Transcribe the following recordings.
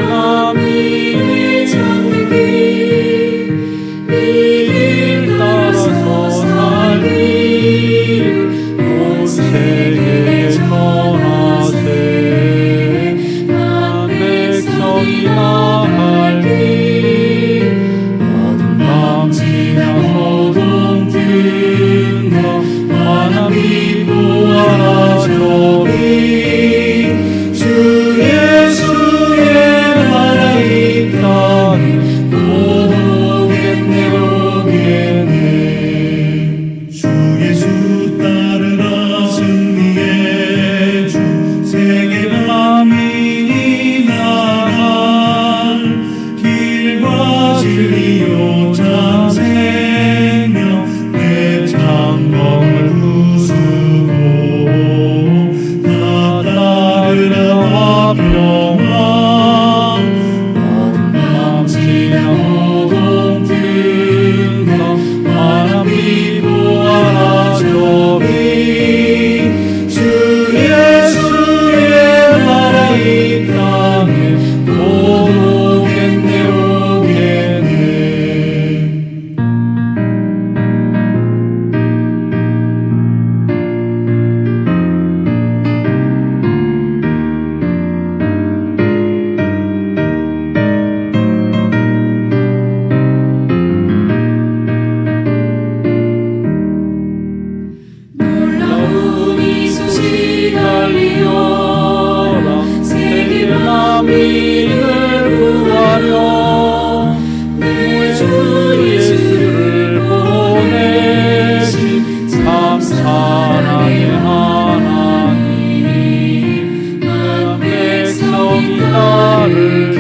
만민이 찾는 길, 이 길 따라서 살기를 온 세계에 전하세. 만 백성이 나갈 길, 어둠 밤 지나서 동등과 만함이 보아라 저기. 주 예수의 나라 이 땅에 곧 오겠네 오겠네. 주 예수 따르라 승리의 주, 세계 만민이 나갈 길과 진리요 참 생명, 내 창검을 부수고 다 따르라 평화. 어둠 밤 지나고 동등과 만함이 보아라 저기. 주 예수의 나라 이 땅에 곧 오겠네 오겠네. 놀라운 이 소식 알리어라. 세계 만민을 구하려 내 주 예수를 보내신 참 사랑의 하나님. 만 백성이 따를 길,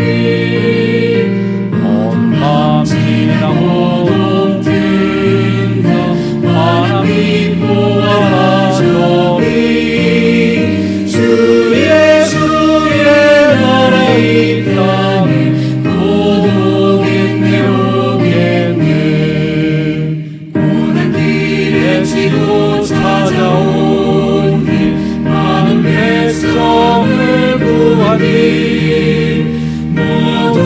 온 밤 지나고 동등과 만함이 보아라 저기. 주 예수의 나라 이 땅에 곧 오겠네 오겠네. 고난 길에 지고 찾아온 길, 많은 백성을 구하니 모두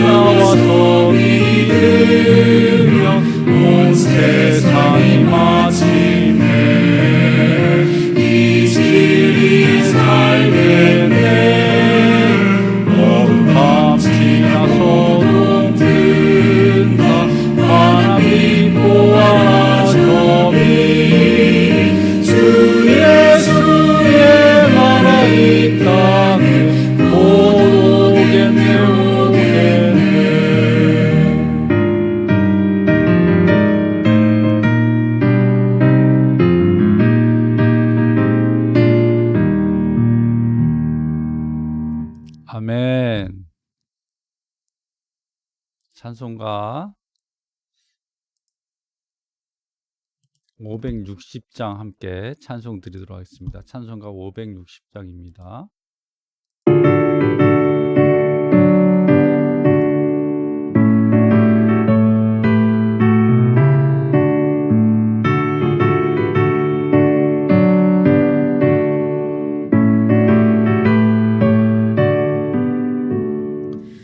나와서 믿으며 온 세상이 마침내 이 진리에 살겠네. 어둠 밤 지나서 동등과 만함이 보아라 저기. 주 예수의 나라 이 땅에 곧 오겠네 오겠네. 아멘. 찬송가 560장 함께 찬송 드리도록 하겠습니다. 찬송가 560장입니다.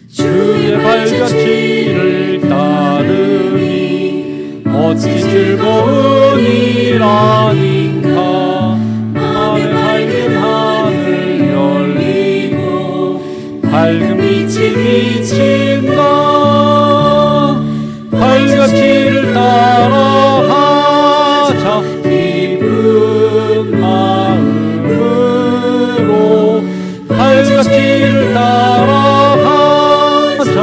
주의 발자취를 따르니 어찌 즐거운 일 아닌가. 맘에 밝은 하늘 열리고 밝은 빛이 비친다. 발자취를 따라가자 기쁜 마음으로. 발자취를 따라가자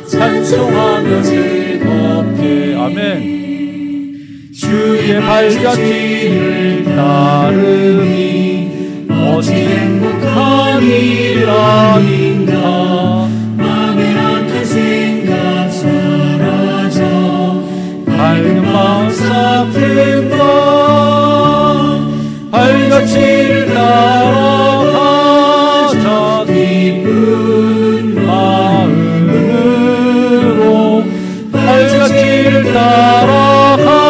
찬송하며 즐겁게. 아멘. 주의 발자취를 따르니 어찌 행복한 일 아닌가. 맘에 악한 생각 사라져 밝은 마음 싹 든다. 발자취를 따라가자 기쁜 마음으로. 발자취를 따라가자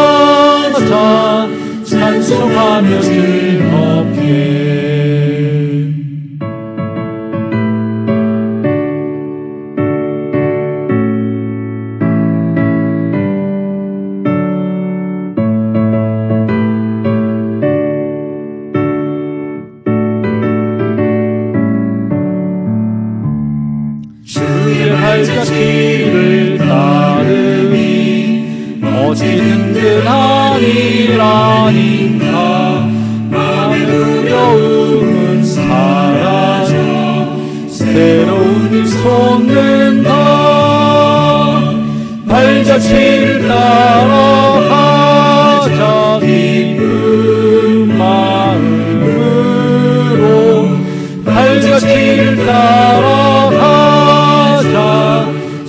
찬송하며 즐겁게. 발자취를 따르니 어찌 든든하니라니까. 마음의 두려움은 사라져 새로운 일 솟는다. 발자취를 따라가자 기쁜 마음으로. 발자취를 따라가자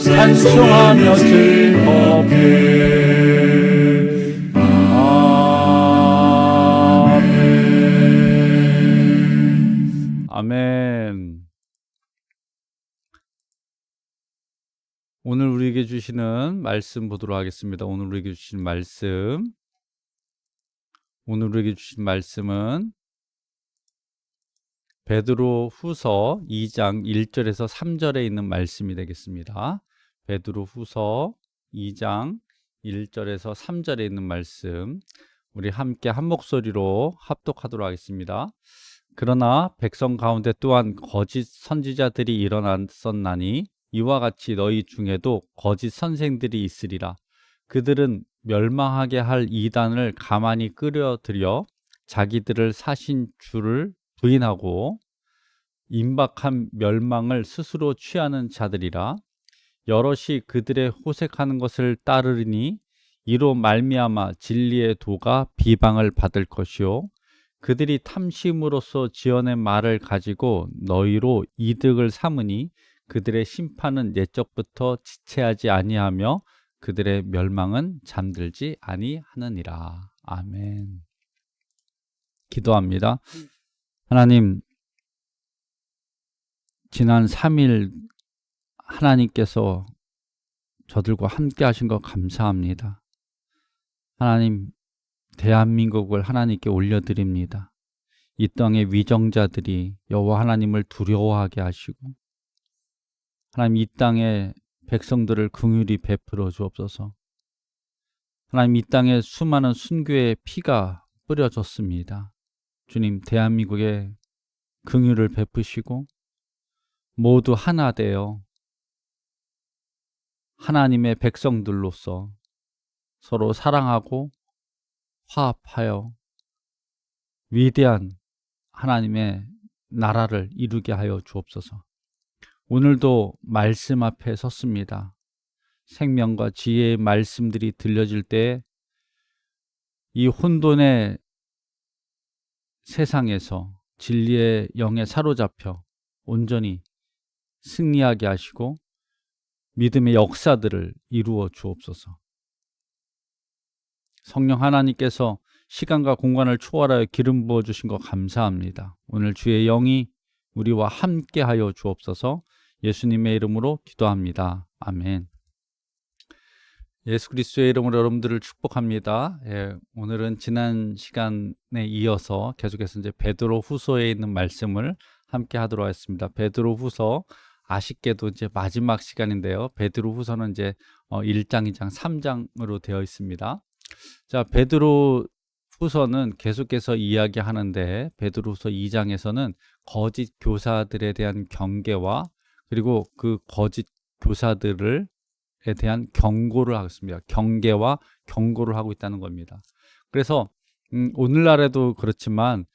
찬송하며 즐겁게. 아멘. 오늘 우리에게 주시는 말씀 보도록 하겠습니다. 오늘 우리에게 주신 말씀은 베드로 후서 2장 1절에서 3절에 있는 말씀이 되겠습니다. 베드로 후서 2장 1절에서 3절에 있는 말씀, 우리 함께 한 목소리로 합독하도록 하겠습니다. 그러나 백성 가운데 또한 거짓 선지자들이 일어났었나니 이와 같이 너희 중에도 거짓 선생들이 있으리라. 그들은 멸망하게 할 이단을 가만히 끌어들여 자기들을 사신 주를 부인하고 임박한 멸망을 스스로 취하는 자들이라. 여럿이 그들의 호색하는 것을 따르리니 이로 말미암아 진리의 도가 비방을 받을 것이요 그들이 탐심으로써 지어낸 말을 가지고 너희로 이득을 삼으니 그들의 심판은 옛적부터 지체하지 아니하며 그들의 멸망은 잠들지 아니하느니라. 아멘. 기도합니다. 하나님, 지난 3일 하나님께서 저들과 함께 하신 것 감사합니다. 하나님, 대한민국을 하나님께 올려드립니다. 이 땅의 위정자들이 여호와 하나님을 두려워하게 하시고 하나님, 이 땅의 백성들을 긍휼히 베풀어 주옵소서. 하나님, 이 땅에 수많은 순교의 피가 뿌려졌습니다. 주님, 대한민국에 긍휼을 베푸시고 모두 하나 되어 하나님의 백성들로서 서로 사랑하고 화합하여 위대한 하나님의 나라를 이루게 하여 주옵소서. 오늘도 말씀 앞에 섰습니다. 생명과 지혜의 말씀들이 들려질 때 이 혼돈의 세상에서 진리의 영에 사로잡혀 온전히 승리하게 하시고 믿음의 역사들을 이루어 주옵소서. 성령 하나님께서 시간과 공간을 초월하여 기름 부어 주신 것 감사합니다. 오늘 주의 영이 우리와 함께 하여 주옵소서. 예수님의 이름으로 기도합니다. 아멘. 예수 그리스도의 이름으로 여러분들을 축복합니다. 오늘은 지난 시간에 이어서 계속해서 이제 베드로 후서에 있는 말씀을 함께 하도록 하겠습니다. 베드로 후서, 아쉽게도 이제 마지막 시간인데요. 베드로 후서는 이제 1장, 2장, 3장으로 되어 있습니다. 자, 베드로 후서는 계속해서 이야기하는데 베드로 후서 2장에서는 거짓 교사들에 대한 경계와 그리고 그 거짓 교사들에 대한 경고를 하겠습니다. 경계와 경고를 하고 있다는 겁니다. 그래서 오늘날에도 그렇지만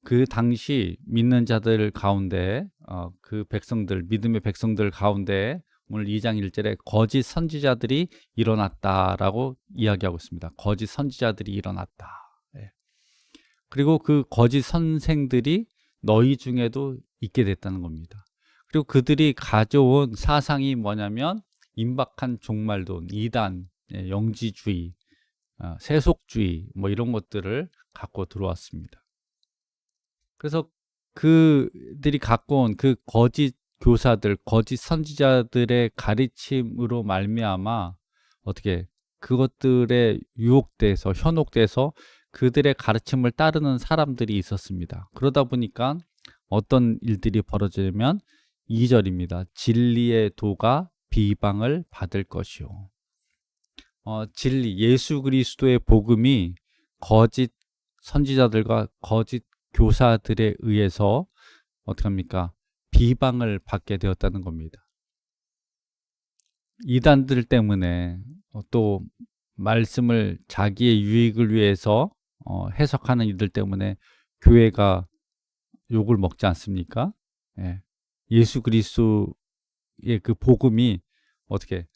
그 당시 믿는 자들 가운데 그 백성들, 믿음의 백성들 가운데 오늘 2장 1절에 거짓 선지자들이 일어났다라고 이야기하고 있습니다. 거짓 선지자들이 일어났다. 그리고 그 거짓 선생들이 너희 중에도 있게 됐다는 겁니다. 그리고 그들이 가져온 사상이 뭐냐면 임박한 종말론, 이단, 영지주의, 세속주의 뭐 이런 것들을 갖고 들어왔습니다. 그래서 그들이 갖고 온 그 거짓 교사들, 거짓 선지자들의 가르침으로 말미암아 어떻게 그것들에 유혹돼서 현혹돼서 그들의 가르침을 따르는 사람들이 있었습니다. 그러다 보니까 어떤 일들이 벌어지냐면 2절입니다. 진리의 도가 비방을 받을 것이요. 진리, 예수 그리스도의 복음이 거짓 선지자들과 거짓 교사들에 의해서 어떻게 합니까? 비방을 받게 되었다는 겁니다. 이단들 때문에 또 말씀을 자기의 유익을 위해서 해석하는 이들 때문에 교회가 욕을 먹지 않습니까? 예. 예수 그리스도의 그 복음이 어떻게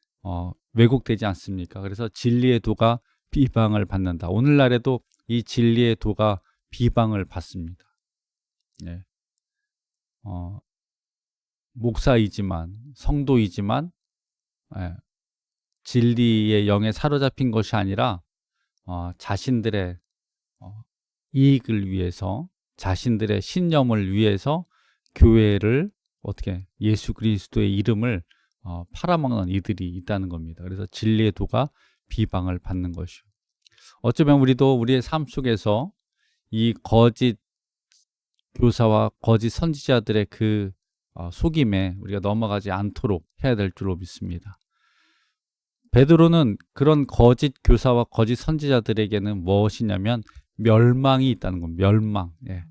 왜곡되지 않습니까? 그래서 진리의 도가 비방을 받는다. 오늘날에도 이 진리의 도가 비방을 받습니다. 예. 목사이지만 성도이지만 예. 진리의 영에 사로잡힌 것이 아니라 자신들의 이익을 위해서, 자신들의 신념을 위해서 교회를 어떻게 예수 그리스도의 이름을 팔아먹는 이들이 있다는 겁니다. 그래서 진리의 도가 비방을 받는 것이요. 어쩌면 우리도 우리의 삶 속에서 이 거짓 교사와 거짓 선지자들의 그 속임에 우리가 넘어가지 않도록 해야 될 줄로 믿습니다. 베드로는 그런 거짓 교사와 거짓 선지자들에게는 무엇이냐면 멸망이 있다는 겁니다. 멸망. 예.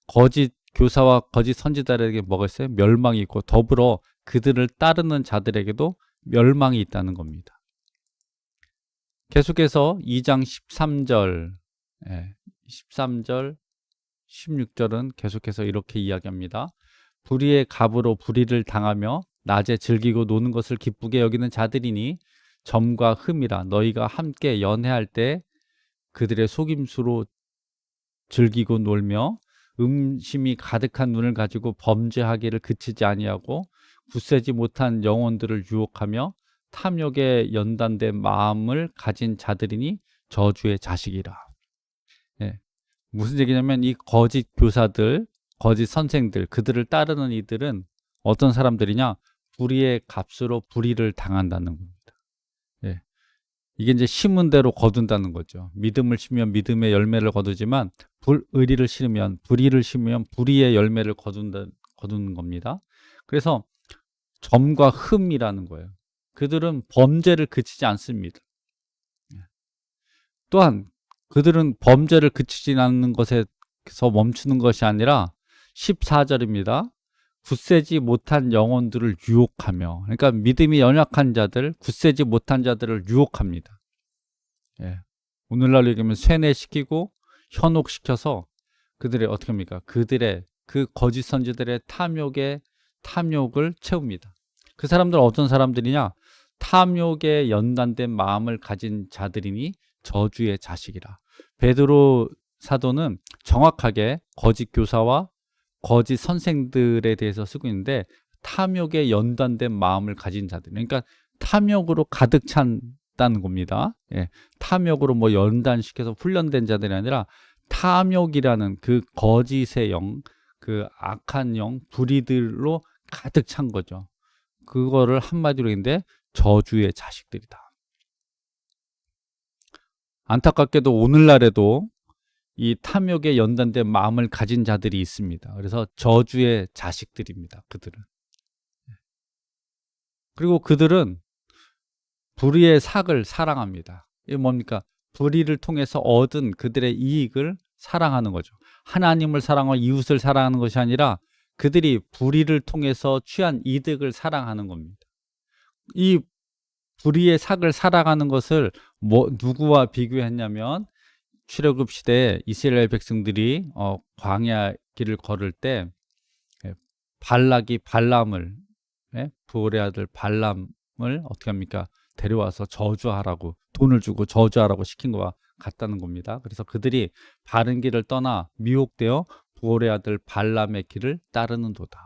거짓 교사와 거짓 선지자들에게 뭐가 있어요? 멸망이 있고 더불어 그들을 따르는 자들에게도 멸망이 있다는 겁니다. 계속해서 2장 13절, 13절, 16절은 계속해서 이렇게 이야기합니다. 불의의 갑으로 불의를 당하며 낮에 즐기고 노는 것을 기쁘게 여기는 자들이니 점과 흠이라 너희가 함께 연회할 때 그들의 속임수로 즐기고 놀며 음심이 가득한 눈을 가지고 범죄하기를 그치지 아니하고 굳세지 못한 영혼들을 유혹하며 탐욕에 연단된 마음을 가진 자들이니 저주의 자식이라. 예. 무슨 얘기냐면 이 거짓 교사들, 거짓 선생들, 그들을 따르는 이들은 어떤 사람들이냐? 불의의 값으로 불의를 당한다는 겁니다. 예. 이게 이제 심은 대로 거둔다는 거죠. 믿음을 심으면 믿음의 열매를 거두지만 의리를 심으면 불의를 심으면 불의의 열매를 거두는 겁니다. 그래서 점과 흠이라는 거예요. 그들은 범죄를 그치지 않습니다. 또한 그들은 범죄를 그치지 않는 것에서 멈추는 것이 아니라 14절입니다. 굳세지 못한 영혼들을 유혹하며, 그러니까 믿음이 연약한 자들, 굳세지 못한 자들을 유혹합니다. 예. 오늘날 얘기하면 세뇌시키고 현혹시켜서 그들의 어떻게 합니까? 그들의 그 거짓 선지들의 탐욕을 채웁니다. 그 사람들은 어떤 사람들이냐? 탐욕에 연단된 마음을 가진 자들이니 저주의 자식이라. 베드로 사도는 정확하게 거짓 교사와 거짓 선생들에 대해서 쓰고 있는데 탐욕에 연단된 마음을 가진 자들, 그러니까 탐욕으로 가득 찬다는 겁니다. 예, 탐욕으로 뭐 연단시켜서 훈련된 자들이 아니라 탐욕이라는 그 거짓의 영, 그 악한 영, 불의들로 가득 찬 거죠. 그거를 한마디로 했는데 저주의 자식들이다. 안타깝게도 오늘날에도 이 탐욕에 연단된 마음을 가진 자들이 있습니다. 그래서 저주의 자식들입니다. 그들은. 그리고 그들은 불의의 삭을 사랑합니다. 이게 뭡니까? 불의를 통해서 얻은 그들의 이익을 사랑하는 거죠. 하나님을 사랑하고 이웃을 사랑하는 것이 아니라 그들이 불의를 통해서 취한 이득을 사랑하는 겁니다. 이 불의의 삭을 살아가는 것을 누구와 비교했냐면 출애굽 시대에 이스라엘 백성들이 광야 길을 걸을 때 발락이 발람을 부올의 아들 발람을 어떻게 합니까? 데려와서 저주하라고 돈을 주고 저주하라고 시킨 것과 같다는 겁니다. 그래서 그들이 바른 길을 떠나 미혹되어 부올의 아들 발람의 길을 따르는 도다.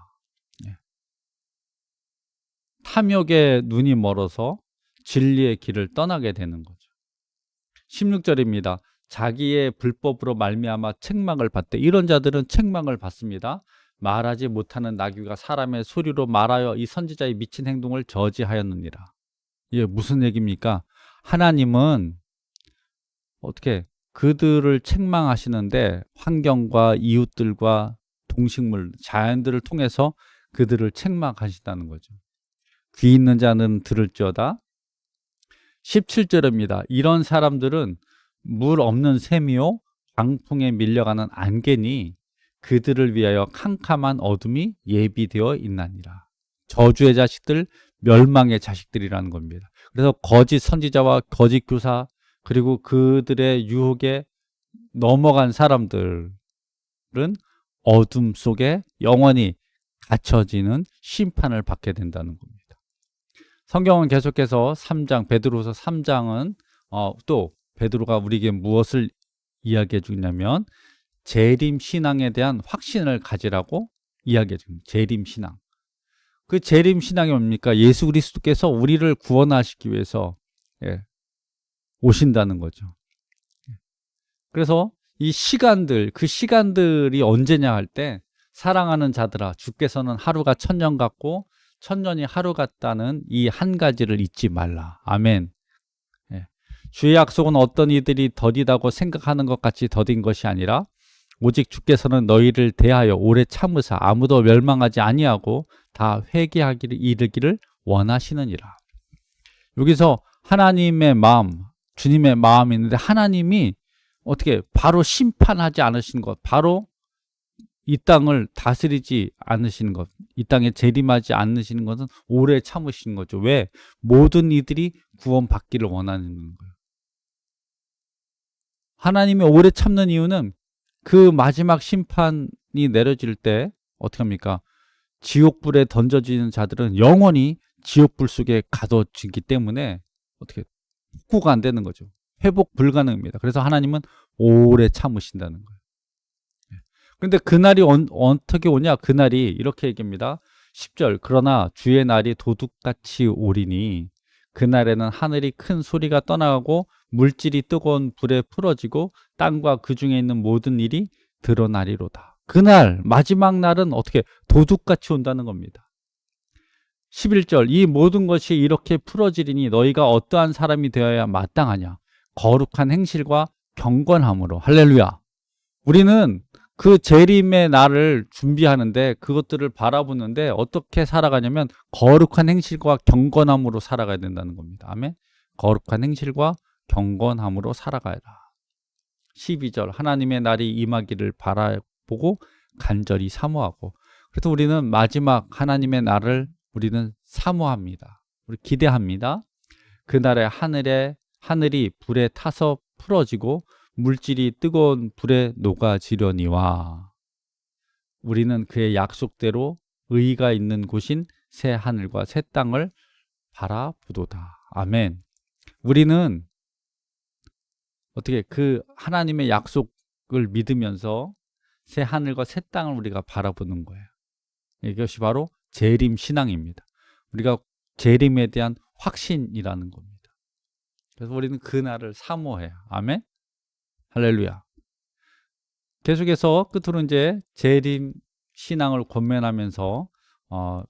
탐욕에 눈이 멀어서 진리의 길을 떠나게 되는 거죠. 16절입니다. 자기의 불법으로 말미암아 책망을 받되 이런 자들은 책망을 받습니다. 말하지 못하는 나귀가 사람의 소리로 말하여 이 선지자의 미친 행동을 저지하였느니라. 이게 무슨 얘기입니까? 하나님은 어떻게 그들을 책망하시는데 환경과 이웃들과 동식물, 자연들을 통해서 그들을 책망하시다는 거죠. 귀 있는 자는 들을지어다. 17절입니다. 이런 사람들은 물 없는 샘이요 광풍에 밀려가는 안개니 그들을 위하여 캄캄한 어둠이 예비되어 있나니라. 저주의 자식들, 멸망의 자식들이라는 겁니다. 그래서 거짓 선지자와 거짓 교사 그리고 그들의 유혹에 넘어간 사람들은 어둠 속에 영원히 갇혀지는 심판을 받게 된다는 겁니다. 성경은 계속해서 3장, 베드로서 3장은 또 베드로가 우리에게 무엇을 이야기해 주냐면 재림 신앙에 대한 확신을 가지라고 이야기해 줍니다. 재림 신앙. 그 재림 신앙이 뭡니까? 예수 그리스도께서 우리를 구원하시기 위해서 오신다는 거죠. 그래서 이 시간들, 그 시간들이 언제냐 할 때 사랑하는 자들아 주께서는 하루가 천년 같고 천년이 하루 같다는 이 한 가지를 잊지 말라. 아멘. 주의 약속은 어떤 이들이 더디다고 생각하는 것 같이 더딘 것이 아니라 오직 주께서는 너희를 대하여 오래 참으사 아무도 멸망하지 아니하고 다 회개하기를 이르기를 원하시느니라. 여기서 하나님의 마음, 주님의 마음이 있는데 하나님이 어떻게 바로 심판하지 않으신 것, 바로 이 땅을 다스리지 않으시는 것, 이 땅에 재림하지 않으시는 것은 오래 참으신 거죠. 왜? 모든 이들이 구원받기를 원하는 거예요. 하나님이 오래 참는 이유는 그 마지막 심판이 내려질 때 어떻게 합니까? 지옥불에 던져지는 자들은 영원히 지옥불 속에 가둬지기 때문에 어떻게 복구가 안 되는 거죠. 회복 불가능합니다. 그래서 하나님은 오래 참으신다는 거예요. 그런데 그날이 어떻게 오냐? 그날이 이렇게 얘기합니다. 10절 그러나 주의 날이 도둑같이 오리니 그날에는 하늘이 큰 소리가 떠나가고 물질이 뜨거운 불에 풀어지고 땅과 그 중에 있는 모든 일이 드러나리로다. 그날 마지막 날은 어떻게 도둑같이 온다는 겁니다. 11절 이 모든 것이 이렇게 풀어지리니 너희가 어떠한 사람이 되어야 마땅하냐? 거룩한 행실과 경건함으로. 할렐루야. 우리는 그 재림의 날을 준비하는데 그것들을 바라보는데 어떻게 살아가냐면 거룩한 행실과 경건함으로 살아가야 된다는 겁니다. 아멘. 거룩한 행실과 경건함으로 살아가라. 12절 하나님의 날이 임하기를 바라보고 간절히 사모하고. 그래서 우리는 마지막 하나님의 날을 우리는 사모합니다. 우리 기대합니다. 그날에 하늘이 불에 타서 풀어지고 물질이 뜨거운 불에 녹아지려니와 우리는 그의 약속대로 의가 있는 곳인 새 하늘과 새 땅을 바라보도다. 아멘. 우리는 어떻게 그 하나님의 약속을 믿으면서 새 하늘과 새 땅을 우리가 바라보는 거예요. 이것이 바로 재림 신앙입니다. 우리가 재림에 대한 확신이라는 겁니다. 그래서 우리는 그날을 사모해요. 아멘. 할렐루야. 계속해서 끝으로 이제 재림 신앙을 권면하면서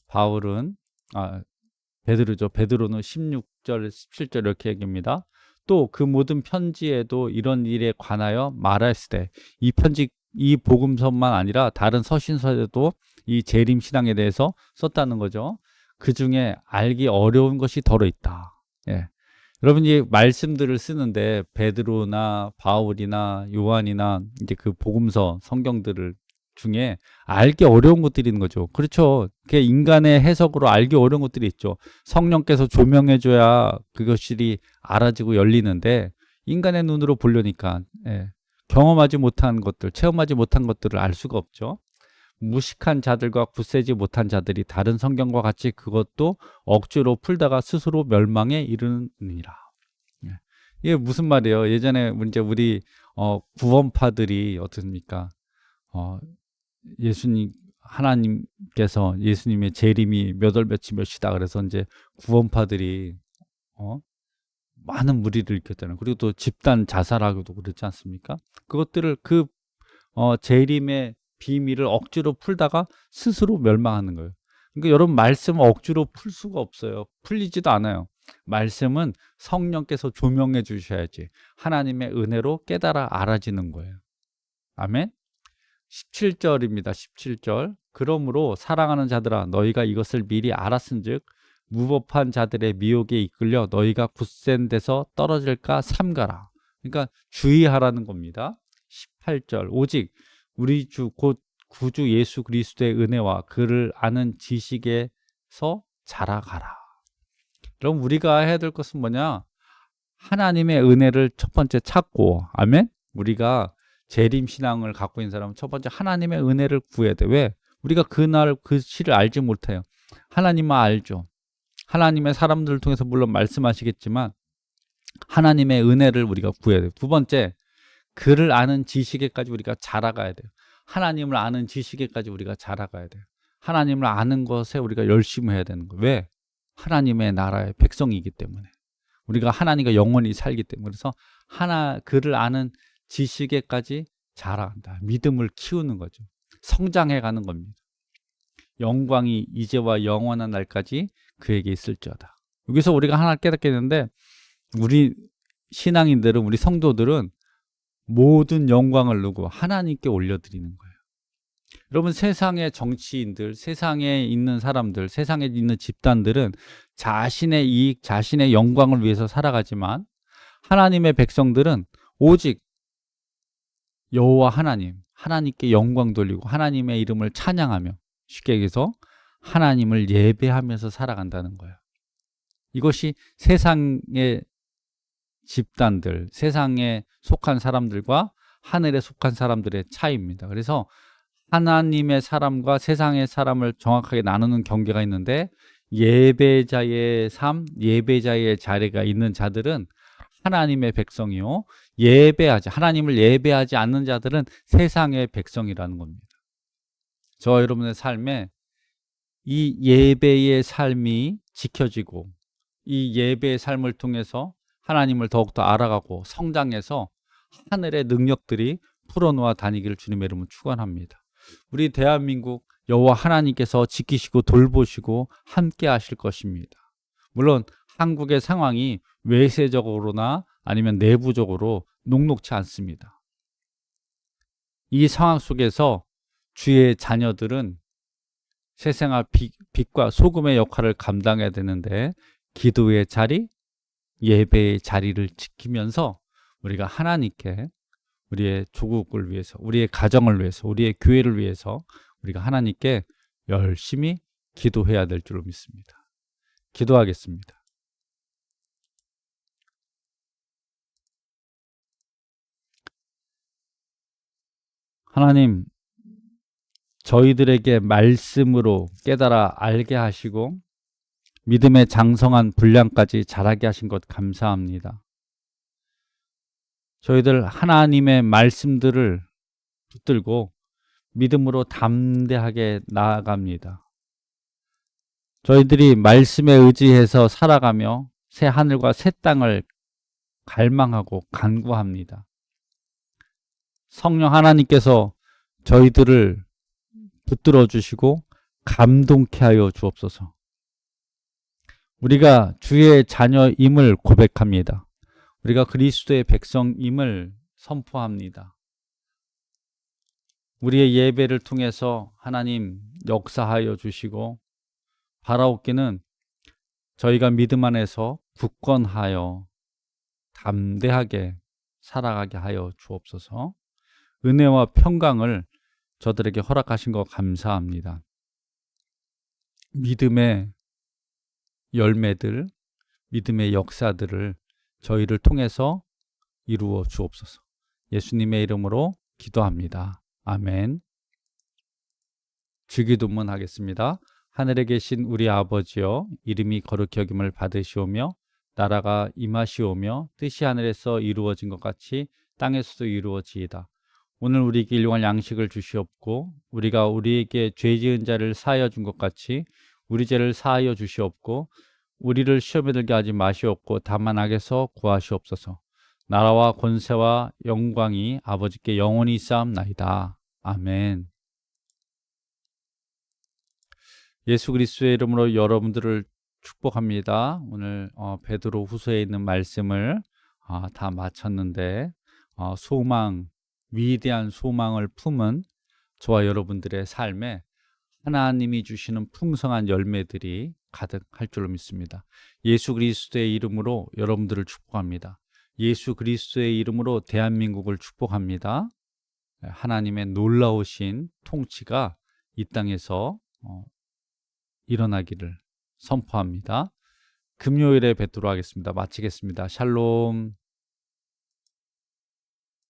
바울은 베드로는 16절, 17절 이렇게 얘기합니다. 또 그 모든 편지에도 이런 일에 관하여 말하였으되 이 복음서만 아니라 다른 서신서에도 이 재림 신앙에 대해서 썼다는 거죠. 그 중에 알기 어려운 것이 더러 있다. 여러분이 말씀들을 쓰는데 베드로나 바울이나 요한이나 이제 그 복음서 성경들을 중에 알기 어려운 것들이 있는 거죠. 그렇죠. 그게 인간의 해석으로 알기 어려운 것들이 있죠. 성령께서 조명해줘야 그것이 알아지고 열리는데 인간의 눈으로 보려니까 경험하지 못한 것들, 체험하지 못한 것들을 알 수가 없죠. 무식한 자들과 굳세지 못한 자들이 다른 성경과 같이 그것도 억지로 풀다가 스스로 멸망에 이르느니라. 이게 무슨 말이에요? 예전에 이제 우리 구원파들이 어떻습니까? 하나님께서 예수님의 재림이 몇 월 며칠 몇 시다 그래서 이제 구원파들이 많은 무리를 일으켰잖아요. 그리고 또 집단 자살하고도 그렇지 않습니까? 그것들을 재림의 비밀을 억지로 풀다가 스스로 멸망하는 거예요. 그러니까 여러분 말씀을 억지로 풀 수가 없어요. 풀리지도 않아요. 말씀은 성령께서 조명해 주셔야지 하나님의 은혜로 깨달아 알아지는 거예요. 아멘. 17절입니다. 17절. 그러므로 사랑하는 자들아 너희가 이것을 미리 알았은즉 무법한 자들의 미혹에 이끌려 너희가 굳센 데서 떨어질까 삼가라. 그러니까 주의하라는 겁니다. 18절. 오직 우리 주 곧 구주 예수 그리스도의 은혜와 그를 아는 지식에서 자라가라. 그럼 우리가 해야 될 것은 뭐냐? 하나님의 은혜를 첫 번째 찾고, 아멘? 우리가 재림 신앙을 갖고 있는 사람은 첫 번째 하나님의 은혜를 구해야 돼. 왜? 우리가 그날 그 시를 알지 못해요. 하나님만 알죠. 하나님의 사람들을 통해서 물론 말씀하시겠지만 하나님의 은혜를 우리가 구해야 돼요. 두 번째, 그를 아는 지식에까지 우리가 자라가야 돼요. 하나님을 아는 지식에까지 우리가 자라가야 돼요. 하나님을 아는 것에 우리가 열심히 해야 되는 거예요. 왜? 하나님의 나라의 백성이기 때문에. 우리가 하나님과 영원히 살기 때문에. 그래서 그를 아는 지식에까지 자라간다. 믿음을 키우는 거죠. 성장해 가는 겁니다. 영광이 이제와 영원한 날까지 그에게 있을지어다. 여기서 우리가 하나 깨닫게 되는데, 우리 신앙인들은, 우리 성도들은 모든 영광을 누구? 하나님께 올려드리는 거예요. 여러분, 세상의 정치인들, 세상에 있는 사람들, 세상에 있는 집단들은 자신의 이익, 자신의 영광을 위해서 살아가지만 하나님의 백성들은 오직 여호와 하나님께 영광 돌리고 하나님의 이름을 찬양하며, 쉽게 얘기해서 하나님을 예배하면서 살아간다는 거예요. 이것이 세상의 집단들, 세상에 속한 사람들과 하늘에 속한 사람들의 차이입니다. 그래서 하나님의 사람과 세상의 사람을 정확하게 나누는 경계가 있는데, 예배자의 삶, 예배자의 자리가 있는 자들은 하나님의 백성이요, 하나님을 예배하지 않는 자들은 세상의 백성이라는 겁니다. 저 여러분의 삶에 이 예배의 삶이 지켜지고, 이 예배의 삶을 통해서 하나님을 더욱더 알아가고 성장해서 하늘의 능력들이 풀어놓아 다니기를 주님의 이름으로 축원합니다. 우리 대한민국 여호와 하나님께서 지키시고 돌보시고 함께 하실 것입니다. 물론 한국의 상황이 외세적으로나 아니면 내부적으로 녹록지 않습니다. 이 상황 속에서 주의 자녀들은 세상의 빛과 소금의 역할을 감당해야 되는데, 기도의 자리, 예배의 자리를 지키면서 우리가 하나님께 우리의 조국을 위해서, 우리의 가정을 위해서, 우리의 교회를 위해서 우리가 하나님께 열심히 기도해야 될 줄로 믿습니다. 기도하겠습니다. 하나님, 저희들에게 말씀으로 깨달아 알게 하시고 믿음의 장성한 분량까지 자라게 하신 것 감사합니다. 저희들 하나님의 말씀들을 붙들고 믿음으로 담대하게 나아갑니다. 저희들이 말씀에 의지해서 살아가며 새 하늘과 새 땅을 갈망하고 간구합니다. 성령 하나님께서 저희들을 붙들어 주시고 감동케 하여 주옵소서. 우리가 주의 자녀임을 고백합니다. 우리가 그리스도의 백성임을 선포합니다. 우리의 예배를 통해서 하나님 역사하여 주시고, 바라옵기는 저희가 믿음 안에서 굳건하여 담대하게 살아가게 하여 주옵소서. 은혜와 평강을 저들에게 허락하신 것 감사합니다. 믿음의 열매들, 믿음의 역사들을 저희를 통해서 이루어 주옵소서. 예수님의 이름으로 기도합니다. 아멘. 주기도문 하겠습니다. 하늘에 계신 우리 아버지여, 이름이 거룩히 여김을 받으시오며 나라가 임하시오며 뜻이 하늘에서 이루어진 것 같이 땅에서도 이루어지이다. 오늘 우리에게 일용할 양식을 주시옵고, 우리가 우리에게 죄 지은 자를 사하여 준 것 같이 우리 죄를 사하여 주시옵고, 우리를 시험에 들게 하지 마시옵고 다만 악에서 구하시옵소서. 나라와 권세와 영광이 아버지께 영원히 있사옵나이다. 아멘. 예수 그리스도의 이름으로 여러분들을 축복합니다. 오늘 베드로 후서에 있는 말씀을 다 마쳤는데, 소망, 위대한 소망을 품은 저와 여러분들의 삶에 하나님이 주시는 풍성한 열매들이 가득할 줄로 믿습니다. 예수 그리스도의 이름으로 여러분들을 축복합니다. 예수 그리스도의 이름으로 대한민국을 축복합니다. 하나님의 놀라우신 통치가 이 땅에서 일어나기를 선포합니다. 금요일에 뵙도록 하겠습니다. 마치겠습니다. 샬롬.